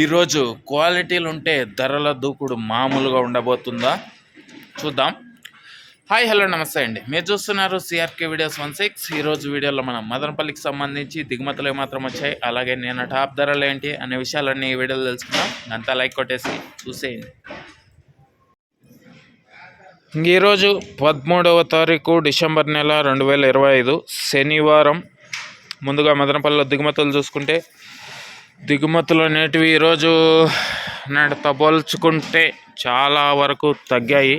ఈరోజు క్వాలిటీలు ఉంటే ధరల దూకుడు మామూలుగా ఉండబోతుందా చూద్దాం. హాయ్ హలో నమస్తే అండి, మీరు చూస్తున్నారు సిఆర్కే వీడియోస్ 16. ఈరోజు వీడియోలో మనం మదనపల్లికి సంబంధించి దిగుమతులు ఏమాత్రం వచ్చాయి, అలాగే నేను టాప్ ధరలు ఏంటి అనే విషయాలన్నీ ఈ వీడియోలో తెలుసుకుందాం. అంతా లైక్ కొట్టేసి చూసేయండి. ఈరోజు 13వ తారీఖు డిసెంబర్ నెల 2025 శనివారం. ముందుగా మదనపల్లిలో దిగుమతులు చూసుకుంటే దిగుమతులు అనేటివి ఈరోజు నాటితో పోల్చుకుంటే చాలా వరకు తగ్గాయి.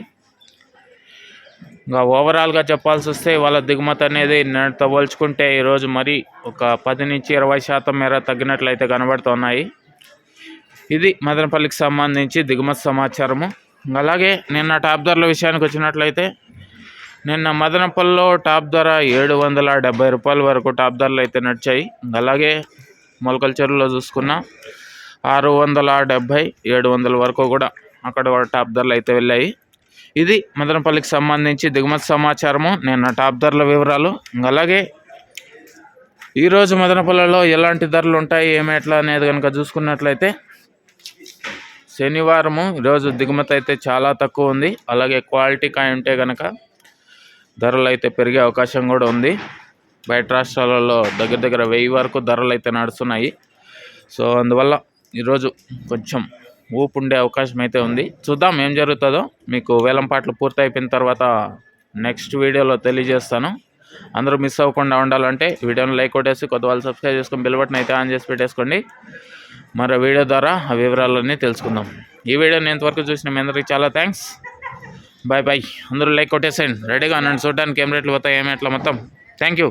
ఇంకా ఓవరాల్గా చెప్పాల్సి వస్తే వాళ్ళ దిగుమతి అనేది నాటితో పోల్చుకుంటే ఈరోజు మరీ ఒక 10 నుంచి 20% మేర తగ్గినట్లయితే కనబడుతున్నాయి. ఇది మదనపల్లికి సంబంధించి దిగుమతి సమాచారము. అలాగే నిన్న టాప్ ధరల విషయానికి వచ్చినట్లయితే నిన్న మదనపల్లిలో టాప్ ధర 770 రూపాయల వరకు టాప్ ధరలు అయితే నడిచాయి. అలాగే మొలకల చెరువులో చూసుకున్న 670, 700 వరకు కూడా అక్కడ టాప్ ధరలు అయితే వెళ్ళాయి. ఇది మదనపల్లికి సంబంధించి దిగుమతి సమాచారము, నిన్న టాప్ ధరల వివరాలు. అలాగే ఈరోజు మదనపల్లిలో ఎలాంటి ధరలు ఉంటాయి ఏమేట్లా అనేది కనుక చూసుకున్నట్లయితే శనివారము ఈరోజు దిగుమతి అయితే చాలా తక్కువ ఉంది. అలాగే క్వాలిటీ కాయ ఉంటే కనుక ధరలు అయితే పెరిగే అవకాశం కూడా ఉంది. బయట రాష్ట్రాలలో దగ్గర 1000 వరకు ధరలు అయితే నడుస్తున్నాయి. సో అందువల్ల ఈరోజు కొంచెం ఊపు ఉండే అవకాశం అయితే ఉంది. చూద్దాం ఏం జరుగుతుందో. మీకు వేలంపాట్లు పూర్తి అయిపోయిన తర్వాత నెక్స్ట్ వీడియోలో తెలియజేస్తాను. అందరూ మిస్ అవ్వకుండా ఉండాలంటే వీడియోని లైక్ కొట్టేసి కొత్త వాళ్ళు సబ్స్క్రైబ్ చేసుకొని బెల్ బటన్ అయితే ఆన్ చేసి పెట్టేసుకోండి. మరో వీడియో ద్వారా ఆ వివరాలన్నీ తెలుసుకుందాం. ఈ వీడియోని ఎంతవరకు చూసిన మీ అందరికీ చాలా థ్యాంక్స్. Bye bye. అందరూ లైక్ కొట్టేసేయండి. రెడీగా అనండి చూడడానికి ఏం రేట్లు పోతాయి ఏమేట్లా మొత్తం. Thank you.